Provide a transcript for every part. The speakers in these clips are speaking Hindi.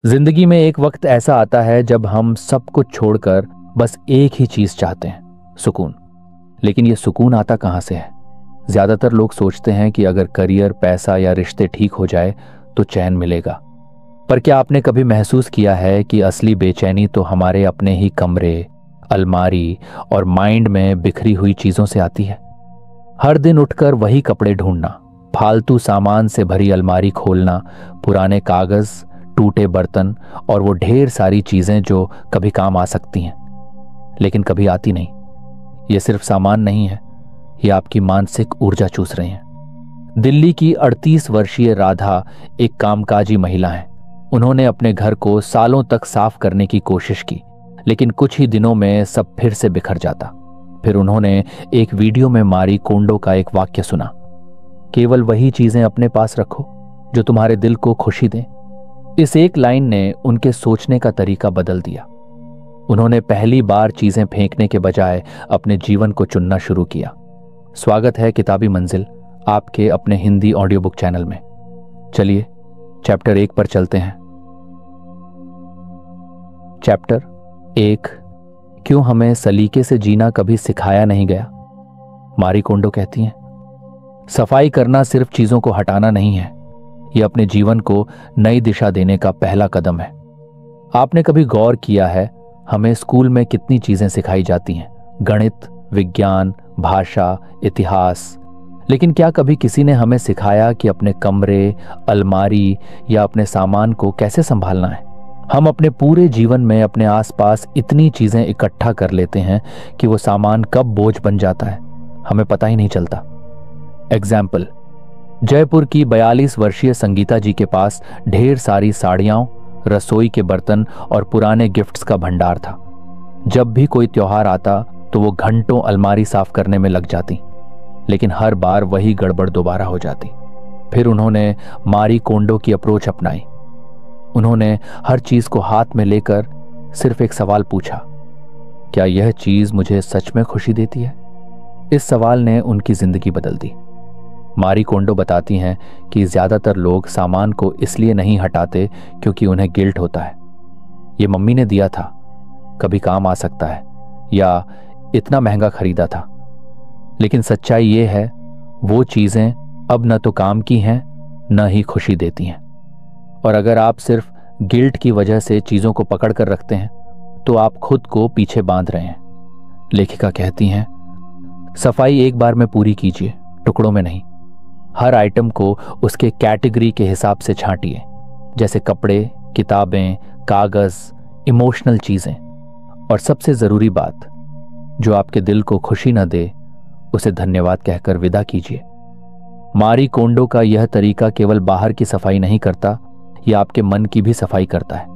जिंदगी में एक वक्त ऐसा आता है जब हम सब कुछ छोड़कर बस एक ही चीज चाहते हैं, सुकून। लेकिन ये सुकून आता कहां से है? ज्यादातर लोग सोचते हैं कि अगर करियर, पैसा या रिश्ते ठीक हो जाए तो चैन मिलेगा। पर क्या आपने कभी महसूस किया है कि असली बेचैनी तो हमारे अपने ही कमरे, अलमारी और माइंड में बिखरी हुई चीजों से आती है? हर दिन उठकर वही कपड़े ढूंढना, फालतू सामान से भरी अलमारी खोलना, पुराने कागज, टूटे बर्तन और वो ढेर सारी चीजें जो कभी काम आ सकती हैं लेकिन कभी आती नहीं। ये सिर्फ सामान नहीं है, ये आपकी मानसिक ऊर्जा चूस रहे हैं। दिल्ली की 38 वर्षीय राधा एक कामकाजी महिला है। उन्होंने अपने घर को सालों तक साफ करने की कोशिश की, लेकिन कुछ ही दिनों में सब फिर से बिखर जाता। फिर उन्होंने एक वीडियो में मारी कोंडो का एक वाक्य सुना, केवल वही चीजें अपने पास रखो जो तुम्हारे दिल को खुशी दें। इस एक लाइन ने उनके सोचने का तरीका बदल दिया। उन्होंने पहली बार चीजें फेंकने के बजाय अपने जीवन को चुनना शुरू किया। स्वागत है किताबी मंजिल, आपके अपने हिंदी ऑडियो बुक चैनल में। चलिए चैप्टर 1 पर चलते हैं। चैप्टर 1, क्यों हमें सलीके से जीना कभी सिखाया नहीं गया। मारी कोंडो कहती हैं, सफाई करना सिर्फ चीजों को हटाना नहीं है, यह अपने जीवन को नई दिशा देने का पहला कदम है। आपने कभी गौर किया है हमें स्कूल में कितनी चीजें सिखाई जाती हैं? गणित, विज्ञान, भाषा, इतिहास। लेकिन क्या कभी किसी ने हमें सिखाया कि अपने कमरे, अलमारी या अपने सामान को कैसे संभालना है? हम अपने पूरे जीवन में अपने आसपास इतनी चीजें इकट्ठा कर लेते हैं कि वो सामान कब बोझ बन जाता है हमें पता ही नहीं चलता। एग्जाम्पल, जयपुर की 42 वर्षीय संगीता जी के पास ढेर सारी साड़ियां, रसोई के बर्तन और पुराने गिफ्ट्स का भंडार था। जब भी कोई त्योहार आता तो वो घंटों अलमारी साफ करने में लग जाती, लेकिन हर बार वही गड़बड़ दोबारा हो जाती। फिर उन्होंने मारी कोंडो की अप्रोच अपनाई। उन्होंने हर चीज को हाथ में लेकर सिर्फ एक सवाल पूछा, क्या यह चीज मुझे सच में खुशी देती है? इस सवाल ने उनकी जिंदगी बदल दी। मारी कोंडो बताती हैं कि ज्यादातर लोग सामान को इसलिए नहीं हटाते क्योंकि उन्हें गिल्ट होता है। ये मम्मी ने दिया था, कभी काम आ सकता है, या इतना महंगा खरीदा था। लेकिन सच्चाई ये है, वो चीजें अब न तो काम की हैं न ही खुशी देती हैं। और अगर आप सिर्फ गिल्ट की वजह से चीजों को पकड़ कर रखते हैं तो आप खुद को पीछे बांध रहे हैं। लेखिका कहती हैं, सफाई एक बार में पूरी कीजिए, टुकड़ों में नहीं। हर आइटम को उसके कैटेगरी के हिसाब से छांटिए, जैसे कपड़े, किताबें, कागज, इमोशनल चीजें। और सबसे जरूरी बात, जो आपके दिल को खुशी न दे उसे धन्यवाद कहकर विदा कीजिए। मारी कोंडो का यह तरीका केवल बाहर की सफाई नहीं करता, यह आपके मन की भी सफाई करता है।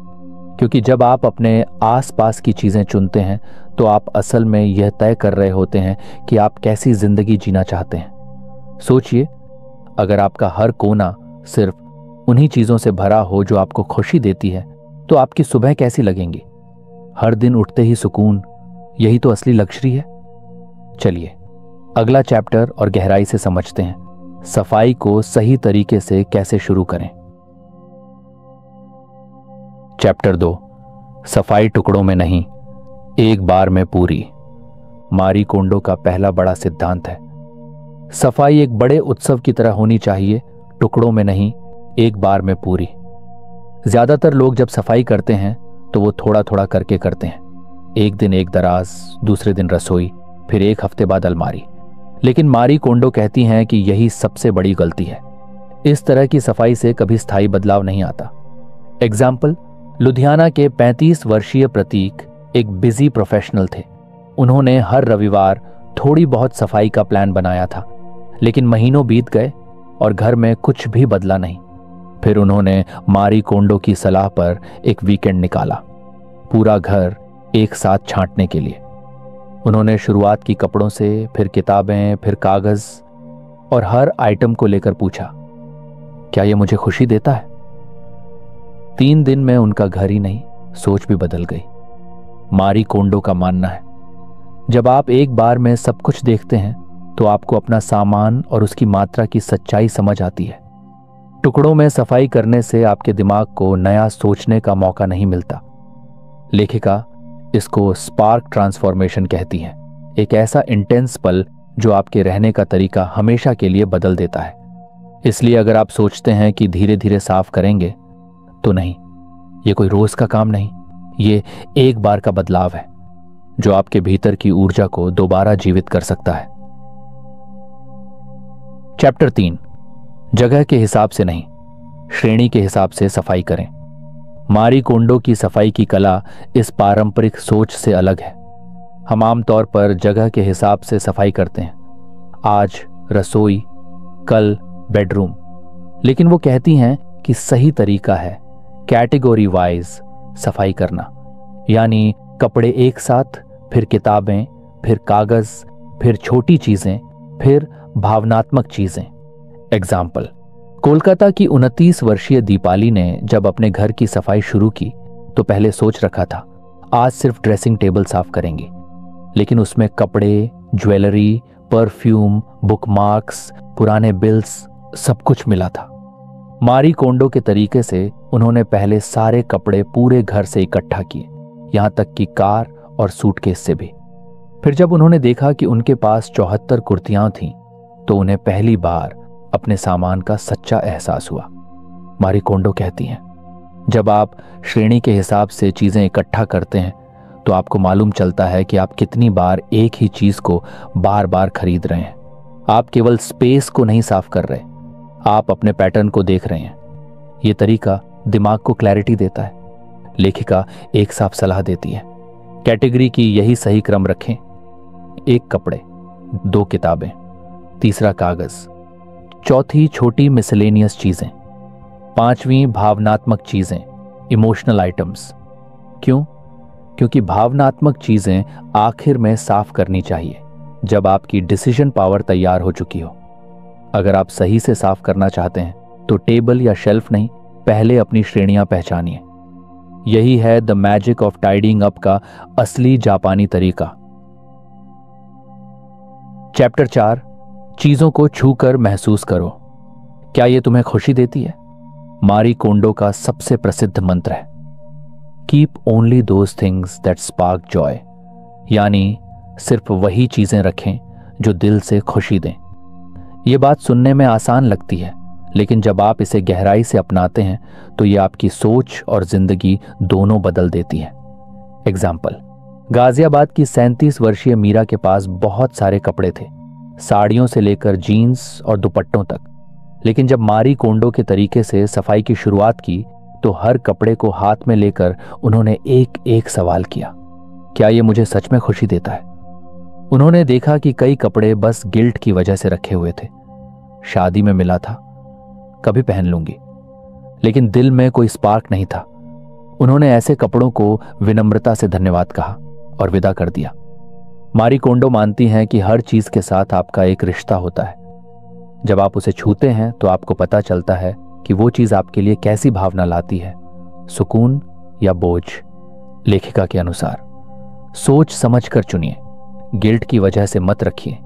क्योंकि जब आप अपने आसपास की चीजें चुनते हैं तो आप असल में यह तय कर रहे होते हैं कि आप कैसी जिंदगी जीना चाहते हैं। सोचिए, अगर आपका हर कोना सिर्फ उन्हीं चीजों से भरा हो जो आपको खुशी देती है तो आपकी सुबह कैसी लगेंगी? हर दिन उठते ही सुकून, यही तो असली लग्जरी है। चलिए अगला चैप्टर और गहराई से समझते हैं, सफाई को सही तरीके से कैसे शुरू करें। चैप्टर 2, सफाई टुकड़ों में नहीं, एक बार में पूरी। मारी कोंडो का पहला बड़ा सिद्धांत है, सफाई एक बड़े उत्सव की तरह होनी चाहिए, टुकड़ों में नहीं, एक बार में पूरी। ज्यादातर लोग जब सफाई करते हैं तो वो थोड़ा थोड़ा करके करते हैं। एक दिन एक दराज, दूसरे दिन रसोई, फिर एक हफ्ते बाद अलमारी। लेकिन मारी कोंडो कहती हैं कि यही सबसे बड़ी गलती है। इस तरह की सफाई से कभी स्थायी बदलाव नहीं आता। एग्जाम्पल, लुधियाना के 35 वर्षीय प्रतीक एक बिजी प्रोफेशनल थे। उन्होंने हर रविवार थोड़ी बहुत सफाई का प्लान बनाया था, लेकिन महीनों बीत गए और घर में कुछ भी बदला नहीं। फिर उन्होंने मारी कोंडो की सलाह पर एक वीकेंड निकाला, पूरा घर एक साथ छांटने के लिए। उन्होंने शुरुआत की कपड़ों से, फिर किताबें, फिर कागज, और हर आइटम को लेकर पूछा, क्या यह मुझे खुशी देता है? 3 दिन में उनका घर ही नहीं, सोच भी बदल गई। मारी कोंडो का मानना है, जब आप एक बार में सब कुछ देखते हैं तो आपको अपना सामान और उसकी मात्रा की सच्चाई समझ आती है। टुकड़ों में सफाई करने से आपके दिमाग को नया सोचने का मौका नहीं मिलता। लेखिका इसको स्पार्क ट्रांसफॉर्मेशन कहती है, एक ऐसा इंटेंस पल जो आपके रहने का तरीका हमेशा के लिए बदल देता है। इसलिए अगर आप सोचते हैं कि धीरे धीरे साफ करेंगे, तो नहीं, ये कोई रोज का काम नहीं, ये एक बार का बदलाव है जो आपके भीतर की ऊर्जा को दोबारा जीवित कर सकता है। चैप्टर 3, जगह के हिसाब से नहीं, श्रेणी के हिसाब से सफाई करें। मारी कोंडो की सफाई की कला इस पारंपरिक सोच से अलग है। हम आमतौर पर जगह के हिसाब से सफाई करते हैं, आज रसोई, कल बेडरूम। लेकिन वो कहती हैं कि सही तरीका है कैटेगरी वाइज सफाई करना, यानी कपड़े एक साथ, फिर किताबें, फिर कागज, फिर छोटी चीजें, फिर भावनात्मक चीजें। एग्जाम्पल, कोलकाता की 29 वर्षीय दीपाली ने जब अपने घर की सफाई शुरू की तो पहले सोच रखा था आज सिर्फ ड्रेसिंग टेबल साफ करेंगे, लेकिन उसमें कपड़े, ज्वेलरी, परफ्यूम, बुकमार्क्स, पुराने बिल्स, सब कुछ मिला था। मारी कोंडो के तरीके से उन्होंने पहले सारे कपड़े पूरे घर से इकट्ठा किए, यहां तक कि कार और सूटकेस से भी। फिर जब उन्होंने देखा कि उनके पास 74 कुर्तियां थीं, तो उन्हें पहली बार अपने सामान का सच्चा एहसास हुआ। मारी कोंडो कहती हैं, जब आप श्रेणी के हिसाब से चीजें इकट्ठा करते हैं तो आपको मालूम चलता है कि आप कितनी बार एक ही चीज को बार बार खरीद रहे हैं। आप केवल स्पेस को नहीं साफ कर रहे, आप अपने पैटर्न को देख रहे हैं। यह तरीका दिमाग को क्लैरिटी देता है। लेखिका एक साफ सलाह देती है, कैटेगरी की यही सही क्रम रखें। 1 कपड़े, 2 किताबें, 3 कागज, 4 छोटी मिसलेनियस चीजें, 5वीं भावनात्मक चीजें, इमोशनल आइटम्स। क्यों? क्योंकि भावनात्मक चीजें आखिर में साफ करनी चाहिए जब आपकी डिसीजन पावर तैयार हो चुकी हो। अगर आप सही से साफ करना चाहते हैं तो टेबल या शेल्फ नहीं, पहले अपनी श्रेणियां पहचानिए। यही है the magic of tidying up का असली जापानी तरीका। चैप्टर 4, चीजों को छूकर महसूस करो। क्या यह तुम्हें खुशी देती है? मारी कोंडो का सबसे प्रसिद्ध मंत्र है, keep only those things that spark Joy, यानी सिर्फ वही चीजें रखें जो दिल से खुशी दें। यह बात सुनने में आसान लगती है, लेकिन जब आप इसे गहराई से अपनाते हैं तो यह आपकी सोच और जिंदगी दोनों बदल देती है। एग्जाम्पल, गाजियाबाद की 37 वर्षीय मीरा के पास बहुत सारे कपड़े थे, साड़ियों से लेकर जीन्स और दुपट्टों तक। लेकिन जब मारी कोंडो के तरीके से सफाई की शुरुआत की तो हर कपड़े को हाथ में लेकर उन्होंने एक एक सवाल किया, क्या यह मुझे सच में खुशी देता है? उन्होंने देखा कि कई कपड़े बस गिल्ट की वजह से रखे हुए थे। शादी में मिला था, कभी पहन लूंगी, लेकिन दिल में कोई स्पार्क नहीं था। उन्होंने ऐसे कपड़ों को विनम्रता से धन्यवाद कहा और विदा कर दिया। मारी कोंडो मानती हैं कि हर चीज के साथ आपका एक रिश्ता होता है। जब आप उसे छूते हैं तो आपको पता चलता है कि वो चीज आपके लिए कैसी भावना लाती है, सुकून या बोझ। लेखिका के अनुसार सोच समझ कर चुनिए, गिल्ट की वजह से मत रखिए।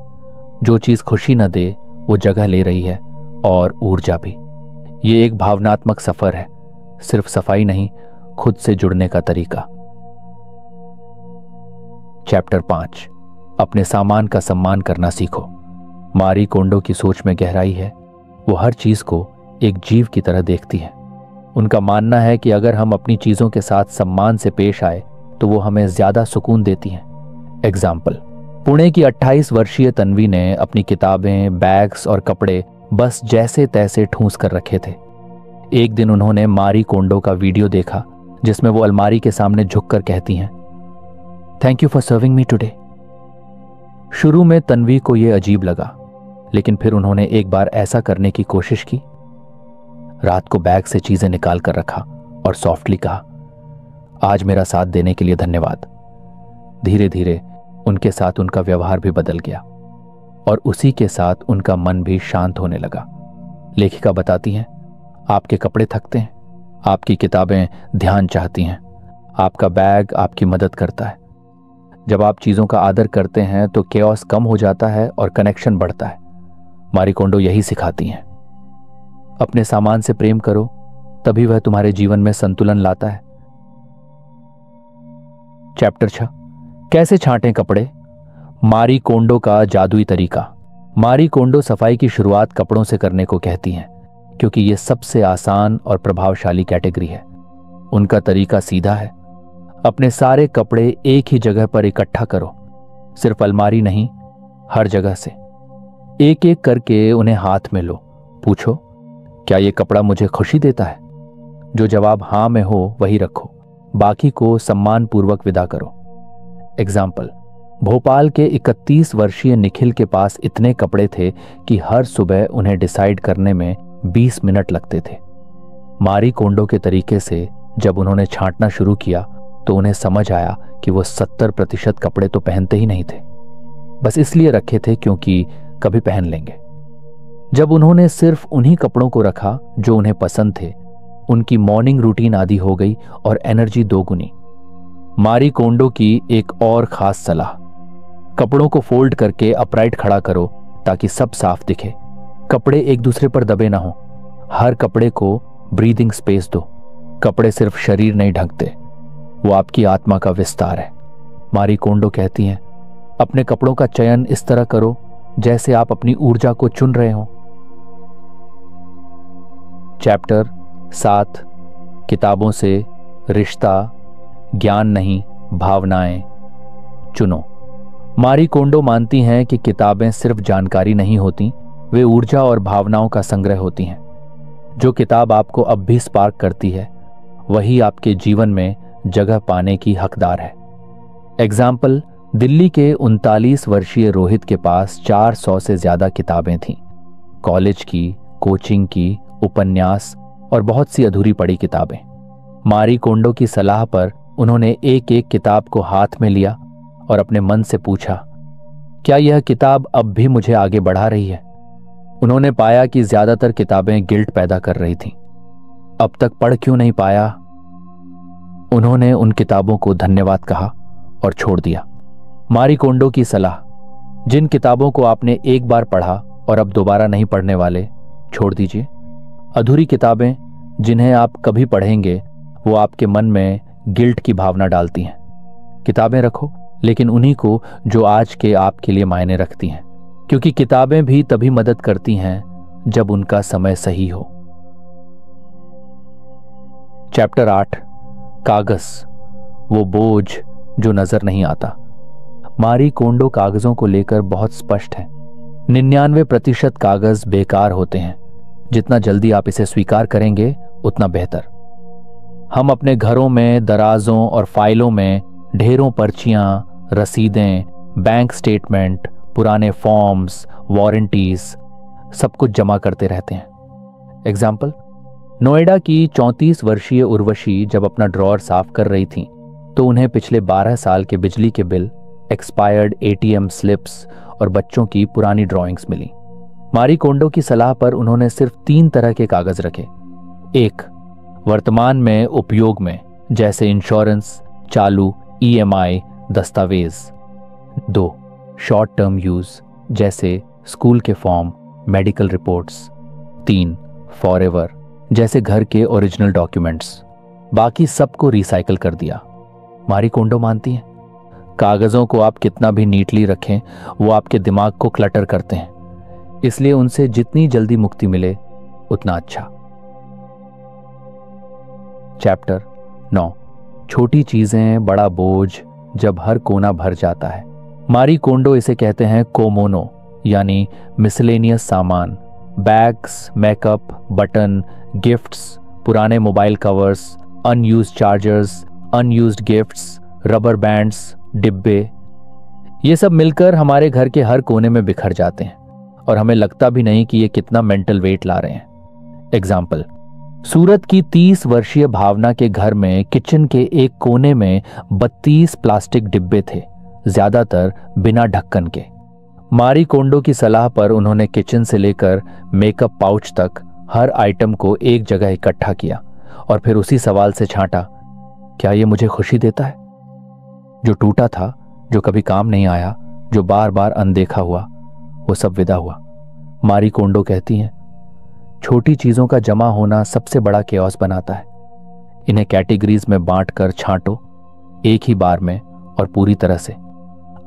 जो चीज खुशी न दे वो जगह ले रही है, और ऊर्जा भी। ये एक भावनात्मक सफर है, सिर्फ सफाई नहीं, खुद से जुड़ने का तरीका। चैप्टर 5, अपने सामान का सम्मान करना सीखो। मारी कोंडो की सोच में गहराई है। वो हर चीज को एक जीव की तरह देखती है। उनका मानना है कि अगर हम अपनी चीजों के साथ सम्मान से पेश आए तो वो हमें ज्यादा सुकून देती हैं। एग्जाम्पल, पुणे की 28 वर्षीय तन्वी ने अपनी किताबें, बैग्स और कपड़े बस जैसे तैसे ठूंस कर रखे थे। एक दिन उन्होंने मारी कोंडो का वीडियो देखा जिसमें वो अलमारी के सामने झुककर कहती हैं, thank you for serving me today. शुरू में तन्वी को यह अजीब लगा, लेकिन फिर उन्होंने एक बार ऐसा करने की कोशिश की। रात को बैग से चीजें निकाल कर रखा और सॉफ्टली कहा, आज मेरा साथ देने के लिए धन्यवाद। धीरे धीरे उनके साथ उनका व्यवहार भी बदल गया और उसी के साथ उनका मन भी शांत होने लगा। लेखिका बताती हैं, आपके कपड़े थकते हैं, आपकी किताबें ध्यान चाहती हैं, आपका बैग आपकी मदद करता है। जब आप चीजों का आदर करते हैं तो केओस कम हो जाता है और कनेक्शन बढ़ता है। मारी कोंडो यही सिखाती हैं। अपने सामान से प्रेम करो, तभी वह तुम्हारे जीवन में संतुलन लाता है। चैप्टर 6, कैसे छांटें कपड़े। मारी कोंडो का जादुई तरीका। मारी कोंडो सफाई की शुरुआत कपड़ों से करने को कहती हैं, क्योंकि यह सबसे आसान और प्रभावशाली कैटेगरी है। उनका तरीका सीधा है। अपने सारे कपड़े एक ही जगह पर इकट्ठा करो, सिर्फ अलमारी नहीं, हर जगह से। एक एक करके उन्हें हाथ में लो। पूछो, क्या यह कपड़ा मुझे खुशी देता है? जो जवाब हां में हो वही रखो, बाकी को सम्मानपूर्वक विदा करो। एग्जाम्पल, भोपाल के 31 वर्षीय निखिल के पास इतने कपड़े थे कि हर सुबह उन्हें डिसाइड करने में 20 मिनट लगते थे। मारी कोंडो के तरीके से जब उन्होंने छांटना शुरू किया तो उन्हें समझ आया कि वो 70% कपड़े तो पहनते ही नहीं थे, बस इसलिए रखे थे क्योंकि कभी पहन लेंगे। जब उन्होंने सिर्फ उन्हीं कपड़ों को रखा जो उन्हें पसंद थे, उनकी मॉर्निंग रूटीन आदि हो गई और एनर्जी दोगुनी। मारी कोंडो की एक और खास सलाह, कपड़ों को फोल्ड करके अपराइट खड़ा करो ताकि सब साफ दिखे। कपड़े एक दूसरे पर दबे ना हो, हर कपड़े को ब्रीदिंग स्पेस दो। कपड़े सिर्फ शरीर नहीं ढकते, वो आपकी आत्मा का विस्तार है। मारी कोंडो कहती हैं, अपने कपड़ों का चयन इस तरह करो जैसे आप अपनी ऊर्जा को चुन रहे हो। चैप्टर 7, किताबों से रिश्ता, ज्ञान नहीं भावनाएं चुनो। मारी कोंडो मानती हैं कि किताबें सिर्फ जानकारी नहीं होती, वे ऊर्जा और भावनाओं का संग्रह होती हैं। जो किताब आपको अब भी स्पार्क करती है, वही आपके जीवन में जगह पाने की हकदार है। एग्जाम्पल, दिल्ली के 39 वर्षीय रोहित के पास 400 से ज्यादा किताबें थीं। कॉलेज की, कोचिंग की, उपन्यास और बहुत सी अधूरी पड़ी किताबें। मारी कोंडो की सलाह पर उन्होंने एक एक किताब को हाथ में लिया और अपने मन से पूछा, क्या यह किताब अब भी मुझे आगे बढ़ा रही है? उन्होंने पाया कि ज्यादातर किताबें गिल्ट पैदा कर रही थीं। अब तक पढ़ क्यों नहीं पाया? उन्होंने उन किताबों को धन्यवाद कहा और छोड़ दिया। मारी कोंडो की सलाह, जिन किताबों को आपने एक बार पढ़ा और अब दोबारा नहीं पढ़ने वाले, छोड़ दीजिए। अधूरी किताबें जिन्हें आप कभी पढ़ेंगे, वो आपके मन में गिल्ट की भावना डालती हैं। किताबें रखो, लेकिन उन्हीं को जो आज के आपके लिए मायने रखती हैं, क्योंकि किताबें भी तभी मदद करती हैं जब उनका समय सही हो। चैप्टर 8, कागज, वो बोझ जो नजर नहीं आता। मारी कोंडो कागजों को लेकर बहुत स्पष्ट है। 99% कागज बेकार होते हैं। जितना जल्दी आप इसे स्वीकार करेंगे उतना बेहतर। हम अपने घरों में, दराजों और फाइलों में ढेरों पर्चियां, रसीदें, बैंक स्टेटमेंट, पुराने फॉर्म्स, वारंटीज, सब कुछ जमा करते रहते हैं। एग्जाम्पल, नोएडा की 34 वर्षीय उर्वशी जब अपना ड्रॉअर साफ कर रही थी तो उन्हें पिछले 12 साल के बिजली के बिल, एक्सपायर्ड ATM स्लिप्स और बच्चों की पुरानी ड्राइंग्स मिली। मारी कोंडो की सलाह पर उन्होंने सिर्फ 3 तरह के कागज रखे। 1, वर्तमान में उपयोग में, जैसे इंश्योरेंस, चालू, EMI, दस्तावेज। 2, शॉर्ट टर्म यूज, जैसे स्कूल के फॉर्म, मेडिकल रिपोर्ट्स। 3, फॉरएवर, जैसे घर के ओरिजिनल डॉक्यूमेंट्स। बाकी सबको रिसाइकल कर दिया। मारी कोंडो मानती हैं, कागजों को आप कितना भी नीटली रखें, वो आपके दिमाग को क्लटर करते हैं, इसलिए उनसे जितनी जल्दी मुक्ति मिले उतना अच्छा। चैप्टर 9, छोटी चीजें बड़ा बोझ जब हर कोना भर जाता है। मारी कोंडो इसे कहते हैं कोमोनो, यानी मिसलेनियस सामान। बैग्स, मेकअप, बटन, गिफ्ट्स, पुराने mobile covers, unused chargers, unused gifts, rubber bands, डिब्बे, ये सब मिलकर हमारे घर के हर कोने में बिखर जाते हैं और हमें लगता भी नहीं कि ये कितना मेंटल वेट ला रहे हैं। एग्जाम्पल, सूरत की 30 वर्षीय भावना के घर में किचन के एक कोने में 32 प्लास्टिक डिब्बे थे, ज्यादातर बिना ढक्कन के। मारी कोंडो की सलाह पर उन्होंने किचन से लेकर मेकअप पाउच तक हर आइटम को एक जगह इकट्ठा किया और फिर उसी सवाल से छांटा, क्या ये मुझे खुशी देता है? जो टूटा था, जो कभी काम नहीं आया, जो बार बार अनदेखा हुआ, वो सब विदा हुआ। मारी कोंडो कहती हैं, छोटी चीजों का जमा होना सबसे बड़ा केओस बनाता है। इन्हें कैटेगरीज में बांटकर छांटो, एक ही बार में और पूरी तरह से।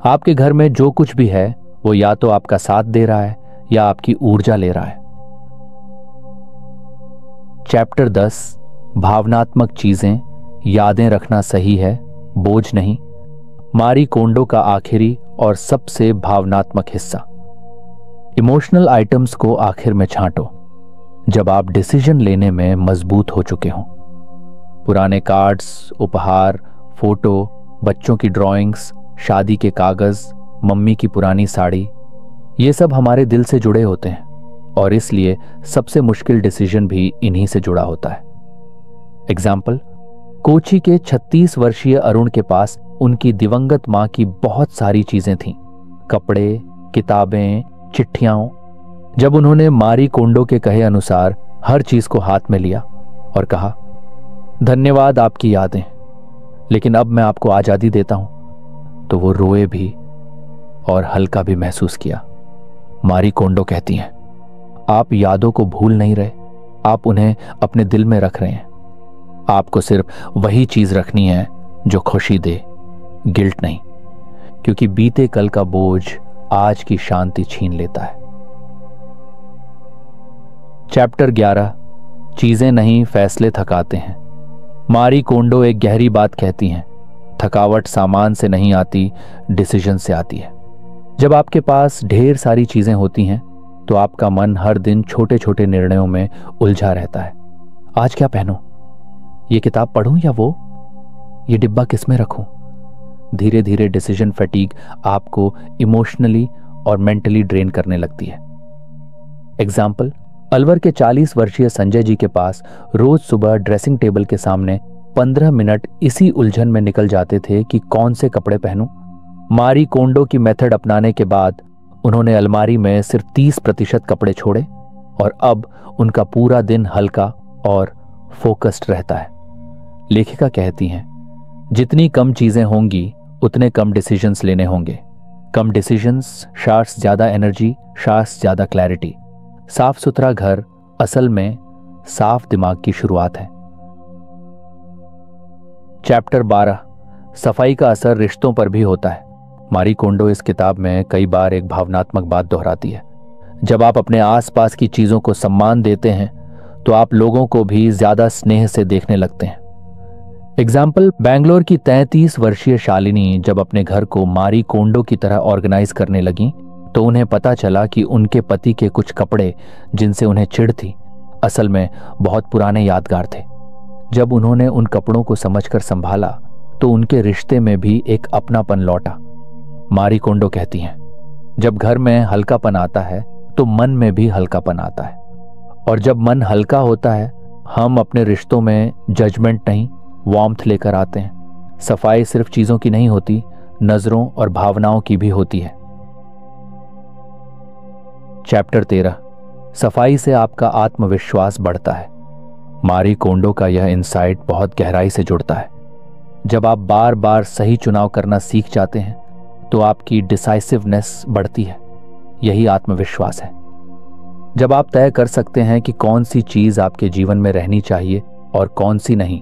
आपके घर में जो कुछ भी है वो या तो आपका साथ दे रहा है या आपकी ऊर्जा ले रहा है। चैप्टर 10, भावनात्मक चीजें, यादें रखना सही है, बोझ नहीं। मारी कोंडो का आखिरी और सबसे भावनात्मक हिस्सा। इमोशनल आइटम्स को आखिर में छांटो जब आप डिसीजन लेने में मजबूत हो चुके हों। पुराने कार्ड्स, उपहार, फोटो, बच्चों की ड्राइंग्स, शादी के कागज, मम्मी की पुरानी साड़ी, ये सब हमारे दिल से जुड़े होते हैं और इसलिए सबसे मुश्किल डिसीजन भी इन्हीं से जुड़ा होता है। एग्जाम्पल, कोची के 36 वर्षीय अरुण के पास उनकी दिवंगत मां की बहुत सारी चीजें थीं, कपड़े, किताबें, चिट्ठियां। जब उन्होंने मारी कोंडो के कहे अनुसार हर चीज को हाथ में लिया और कहा, धन्यवाद आपकी यादें, लेकिन अब मैं आपको आजादी देता हूं, तो वो रोए भी और हल्का भी महसूस किया। मारी कोंडो कहती हैं, आप यादों को भूल नहीं रहे, आप उन्हें अपने दिल में रख रहे हैं। आपको सिर्फ वही चीज रखनी है जो खुशी दे, गिल्ट नहीं, क्योंकि बीते कल का बोझ आज की शांति छीन लेता है। चैप्टर 11, चीजें नहीं फैसले थकाते हैं। मारी कोंडो एक गहरी बात कहती हैं, थकावट सामान से नहीं आती, डिसीजन से आती है। जब आपके पास ढेर सारी चीजें होती हैं तो आपका मन हर दिन छोटे छोटे निर्णयों में उलझा रहता है। आज क्या पहनूं, ये किताब पढूं या वो, ये डिब्बा किस में रखूं। धीरे धीरे डिसीजन फैटीग आपको इमोशनली और मेंटली ड्रेन करने लगती है। एग्जाम्पल, अलवर के 40 वर्षीय संजय जी के पास रोज सुबह ड्रेसिंग टेबल के सामने 15 मिनट इसी उलझन में निकल जाते थे कि कौन से कपड़े पहनूं। मारी कोंडो की मेथड अपनाने के बाद उन्होंने अलमारी में सिर्फ 30% कपड़े छोड़े और अब उनका पूरा दिन हल्का और फोकस्ड रहता है। लेखिका कहती हैं, जितनी कम चीजें होंगी उतने कम डिसीजंस लेने होंगे। कम डिसीजंस शार्स ज्यादा एनर्जी, शार्स ज्यादा क्लैरिटी। साफ सुथरा घर असल में साफ दिमाग की शुरुआत है। चैप्टर 12, सफाई का असर रिश्तों पर भी होता है। मारी कोंडो इस किताब में कई बार एक भावनात्मक बात दोहराती है। जब आप अपने आसपास की चीजों को सम्मान देते हैं तो आप लोगों को भी ज्यादा स्नेह से देखने लगते हैं। एग्जाम्पल, बेंगलोर की 33 वर्षीय शालिनी जब अपने घर को मारी कोंडो की तरह ऑर्गेनाइज करने लगी तो उन्हें पता चला कि उनके पति के कुछ कपड़े जिनसे उन्हें चिढ़ थी, असल में बहुत पुराने यादगार थे। जब उन्होंने उन कपड़ों को समझकर संभाला तो उनके रिश्ते में भी एक अपनापन लौटा। मारी कोंडो कहती हैं, जब घर में हल्कापन आता है तो मन में भी हल्कापन आता है, और जब मन हल्का होता है हम अपने रिश्तों में जजमेंट नहीं, वार्मथ लेकर आते हैं। सफाई सिर्फ चीजों की नहीं होती, नजरों और भावनाओं की भी होती है। चैप्टर 13, सफाई से आपका आत्मविश्वास बढ़ता है। मारी कोंडो का यह इंसाइट बहुत गहराई से जुड़ता है। जब आप बार बार सही चुनाव करना सीख जाते हैं तो आपकी डिसाइसिवनेस बढ़ती है। यही आत्मविश्वास है। जब आप तय कर सकते हैं कि कौन सी चीज आपके जीवन में रहनी चाहिए और कौन सी नहीं,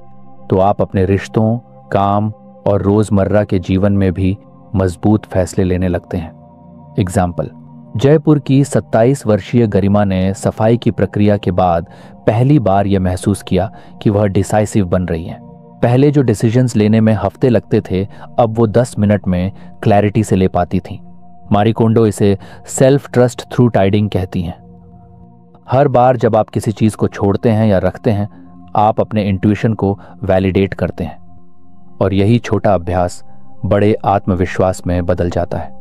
तो आप अपने रिश्तों, काम और रोजमर्रा के जीवन में भी मजबूत फैसले लेने लगते हैं। एग्जाम्पल, जयपुर की 27 वर्षीय गरिमा ने सफाई की प्रक्रिया के बाद पहली बार यह महसूस किया कि वह डिसाइसिव बन रही हैं। पहले जो डिसीजंस लेने में हफ्ते लगते थे, अब वो 10 मिनट में क्लैरिटी से ले पाती थीं। मारी कोंडो इसे सेल्फ ट्रस्ट थ्रू टाइडिंग कहती हैं। हर बार जब आप किसी चीज को छोड़ते हैं या रखते हैं, आप अपने इंट्यूशन को वैलिडेट करते हैं और यही छोटा अभ्यास बड़े आत्मविश्वास में बदल जाता है।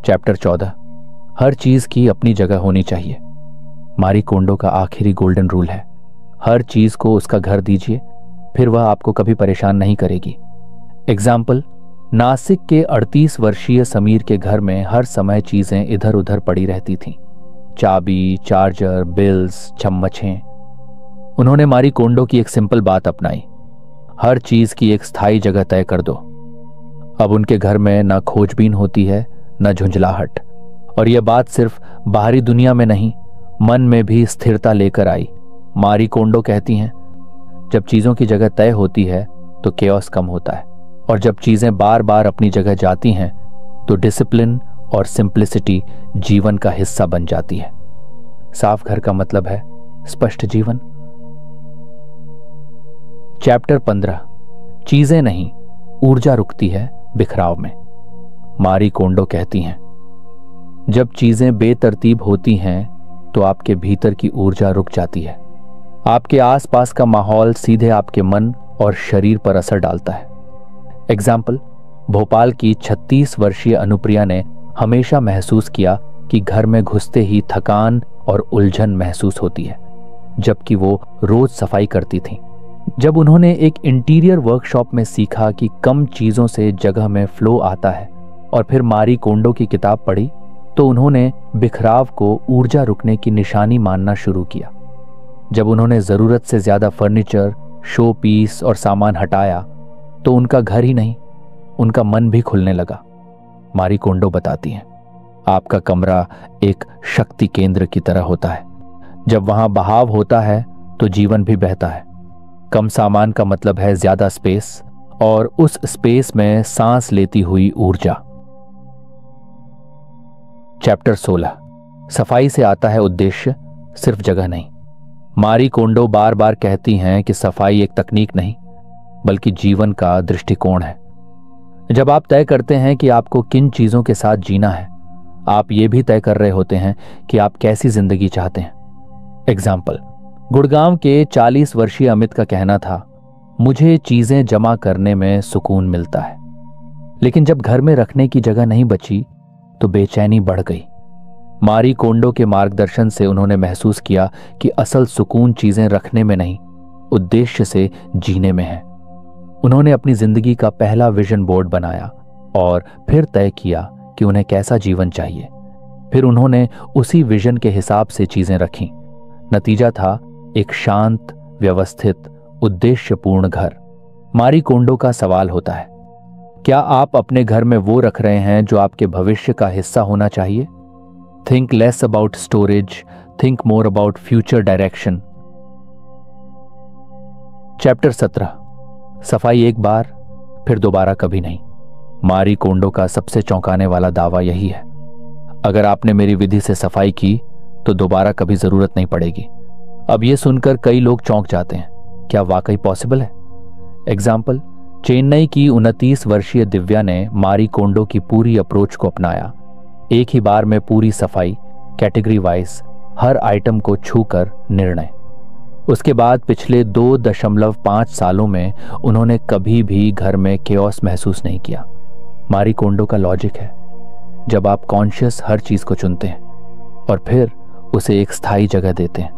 चैप्टर 14, हर चीज की अपनी जगह होनी चाहिए। मारी कोंडो का आखिरी गोल्डन रूल है, हर चीज को उसका घर दीजिए, फिर वह आपको कभी परेशान नहीं करेगी। एग्जाम्पल, नासिक के 38 वर्षीय समीर के घर में हर समय चीजें इधर उधर पड़ी रहती थीं। चाबी, चार्जर, बिल्स, चम्मचें। उन्होंने मारी कोंडो की एक सिंपल बात अपनाई, हर चीज की एक स्थायी जगह तय कर दो। अब उनके घर में न खोजबीन होती है न झुंझलाहट, और यह बात सिर्फ बाहरी दुनिया में नहीं मन में भी स्थिरता लेकर आई। मारी कोंडो कहती हैं, जब चीजों की जगह तय होती है तो केओस कम होता है, और जब चीजें बार बार अपनी जगह जाती हैं तो डिसिप्लिन और सिंप्लिसिटी जीवन का हिस्सा बन जाती है। साफ घर का मतलब है स्पष्ट जीवन। चैप्टर 15, चीजें नहीं, ऊर्जा रुकती है बिखराव में। मारी कोंडो कहती हैं, जब चीजें बेतरतीब होती हैं तो आपके भीतर की ऊर्जा रुक जाती है। आपके आसपास का माहौल सीधे आपके मन और शरीर पर असर डालता है। एग्जाम्पल, भोपाल की 36 वर्षीय अनुप्रिया ने हमेशा महसूस किया कि घर में घुसते ही थकान और उलझन महसूस होती है, जबकि वो रोज सफाई करती थी। जब उन्होंने एक इंटीरियर वर्कशॉप में सीखा कि कम चीजों से जगह में फ्लो आता है और फिर मारी कोंडो की किताब पढ़ी, तो उन्होंने बिखराव को ऊर्जा रुकने की निशानी मानना शुरू किया। जब उन्होंने जरूरत से ज्यादा फर्नीचर, शो पीस और सामान हटाया तो उनका घर ही नहीं, उनका मन भी खुलने लगा। मारी कोंडो बताती हैं, आपका कमरा एक शक्ति केंद्र की तरह होता है। जब वहां बहाव होता है तो जीवन भी बहता है। कम सामान का मतलब है ज्यादा स्पेस, और उस स्पेस में सांस लेती हुई ऊर्जा। चैप्टर 16, सफाई से आता है उद्देश्य, सिर्फ जगह नहीं। मारी कोंडो बार बार कहती हैं कि सफाई एक तकनीक नहीं बल्कि जीवन का दृष्टिकोण है। जब आप तय करते हैं कि आपको किन चीजों के साथ जीना है, आप ये भी तय कर रहे होते हैं कि आप कैसी जिंदगी चाहते हैं। एग्जाम्पल, गुड़गांव के 40 वर्षीय अमित का कहना था, मुझे चीजें जमा करने में सुकून मिलता है, लेकिन जब घर में रखने की जगह नहीं बची तो बेचैनी बढ़ गई। मारी कोंडो के मार्गदर्शन से उन्होंने महसूस किया कि असल सुकून चीजें रखने में नहीं, उद्देश्य से जीने में है। उन्होंने अपनी जिंदगी का पहला विजन बोर्ड बनाया और फिर तय किया कि उन्हें कैसा जीवन चाहिए। फिर उन्होंने उसी विजन के हिसाब से चीजें रखीं। नतीजा था एक शांत, व्यवस्थित, उद्देश्यपूर्ण घर। मारी कोंडो का सवाल होता है, क्या आप अपने घर में वो रख रहे हैं जो आपके भविष्य का हिस्सा होना चाहिए? Think less about storage, think more about future direction. Chapter 17, सफाई एक बार फिर दोबारा कभी नहीं। मारी कोंडो का सबसे चौंकाने वाला दावा यही है, अगर आपने मेरी विधि से सफाई की तो दोबारा कभी जरूरत नहीं पड़ेगी। अब यह सुनकर कई लोग चौंक जाते हैं, क्या वाकई पॉसिबल है? एग्जाम्पल, चेन्नई की 29 वर्षीय दिव्या ने मारी कोंडो की पूरी अप्रोच को अपनाया। एक ही बार में पूरी सफाई, कैटेगरी वाइज, हर आइटम को छूकर निर्णय। उसके बाद पिछले 2.5 सालों में उन्होंने कभी भी घर में केओस महसूस नहीं किया। मारी कोंडो का लॉजिक है, जब आप कॉन्शियस हर चीज को चुनते हैं और फिर उसे एक स्थायी जगह देते हैं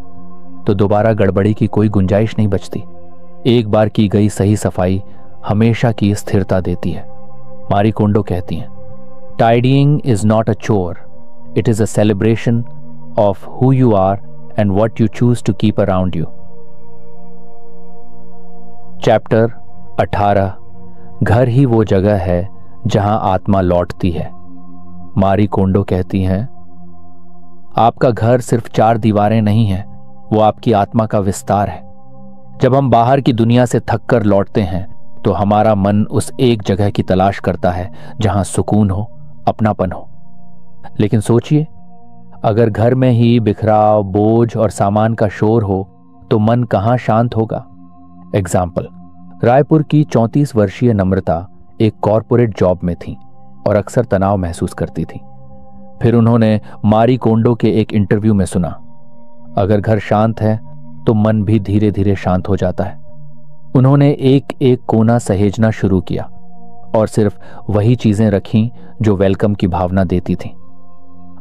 तो दोबारा गड़बड़ी की कोई गुंजाइश नहीं बचती। एक बार की गई सही सफाई हमेशा की स्थिरता देती है। मारी कोंडो कहती हैं, tidying is not a chore, it is a celebration of who you are and what you choose to keep around you. Chapter 18, घर ही वो जगह है जहां आत्मा लौटती है। मारी कोंडो कहती हैं, आपका घर सिर्फ 4 दीवारें नहीं है, वो आपकी आत्मा का विस्तार है। जब हम बाहर की दुनिया से थक कर लौटते हैं तो हमारा मन उस एक जगह की तलाश करता है जहां सुकून हो, अपनापन हो। लेकिन सोचिए, अगर घर में ही बिखराव, बोझ और सामान का शोर हो तो मन कहां शांत होगा? एग्जाम्पल, रायपुर की 34 वर्षीय नम्रता एक कॉरपोरेट जॉब में थी और अक्सर तनाव महसूस करती थी। फिर उन्होंने मारी कोंडो के एक इंटरव्यू में सुना, अगर घर शांत है तो मन भी धीरे धीरे शांत हो जाता है। उन्होंने एक एक कोना सहेजना शुरू किया और सिर्फ वही चीजें रखीं जो वेलकम की भावना देती थीं।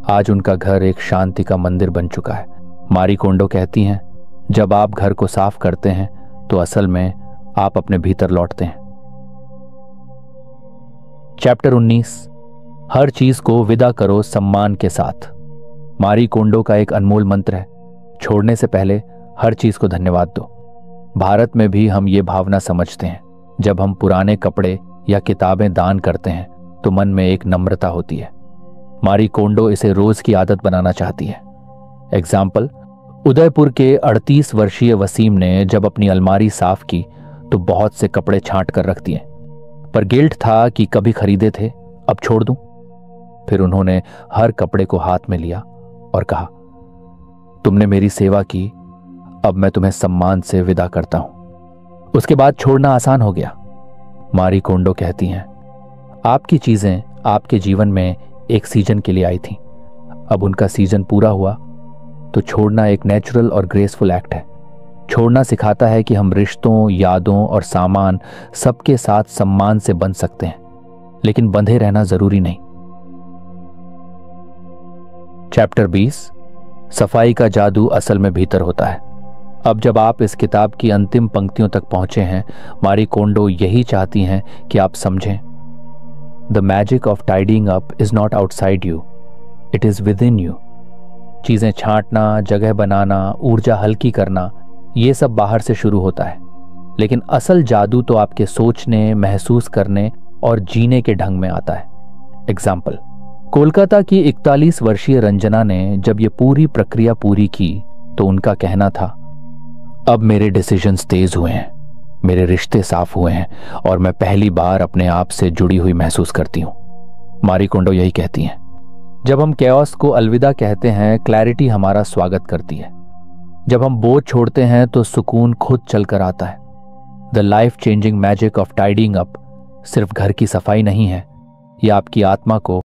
आज उनका घर एक शांति का मंदिर बन चुका है। मारी कोंडो कहती हैं, जब आप घर को साफ करते हैं तो असल में आप अपने भीतर लौटते हैं। चैप्टर 19, हर चीज को विदा करो सम्मान के साथ। मारी कोंडो का एक अनमोल मंत्र है, छोड़ने से पहले हर चीज को धन्यवाद दो। भारत में भी हम ये भावना समझते हैं। जब हम पुराने कपड़े या किताबें दान करते हैं तो मन में एक नम्रता होती है। मारी कोंडो इसे रोज की आदत बनाना चाहती है। एग्जाम्पल, उदयपुर के 38 वर्षीय वसीम ने जब अपनी अलमारी साफ की तो बहुत से कपड़े छांट कर रख दिए, पर गिल्ट था कि कभी खरीदे थे, अब छोड़ दूं। फिर उन्होंने हर कपड़े को हाथ में लिया और कहा, तुमने मेरी सेवा की, अब मैं तुम्हें सम्मान से विदा करता हूं। उसके बाद छोड़ना आसान हो गया। मारी कोंडो कहती हैं, आपकी चीजें आपके जीवन में एक सीजन के लिए आई थी, अब उनका सीजन पूरा हुआ तो छोड़ना एक नेचुरल और ग्रेसफुल एक्ट है। छोड़ना सिखाता है कि हम रिश्तों, यादों और सामान सबके साथ सम्मान से बंध सकते हैं, लेकिन बंधे रहना जरूरी नहीं। चैप्टर 20, सफाई का जादू असल में भीतर होता है। अब जब आप इस किताब की अंतिम पंक्तियों तक पहुंचे हैं, मारी कोंडो यही चाहती हैं कि आप समझें, the magic of tidying up is not outside you, it is with in you. चीजें छांटना, जगह बनाना, ऊर्जा हल्की करना, ये सब बाहर से शुरू होता है, लेकिन असल जादू तो आपके सोचने, महसूस करने और जीने के ढंग में आता है। एग्जाम्पल, कोलकाता की 41 वर्षीय रंजना ने जब ये पूरी प्रक्रिया पूरी की तो उनका कहना था, अब मेरे डिसीजंस तेज हुए हैं, मेरे रिश्ते साफ हुए हैं और मैं पहली बार अपने आप से जुड़ी हुई महसूस करती हूं। मारी कोंडो यही कहती हैं, जब हम कैओस को अलविदा कहते हैं, क्लैरिटी हमारा स्वागत करती है। जब हम बोझ छोड़ते हैं तो सुकून खुद चलकर आता है। The life changing magic of tidying up सिर्फ घर की सफाई नहीं है, यह आपकी आत्मा को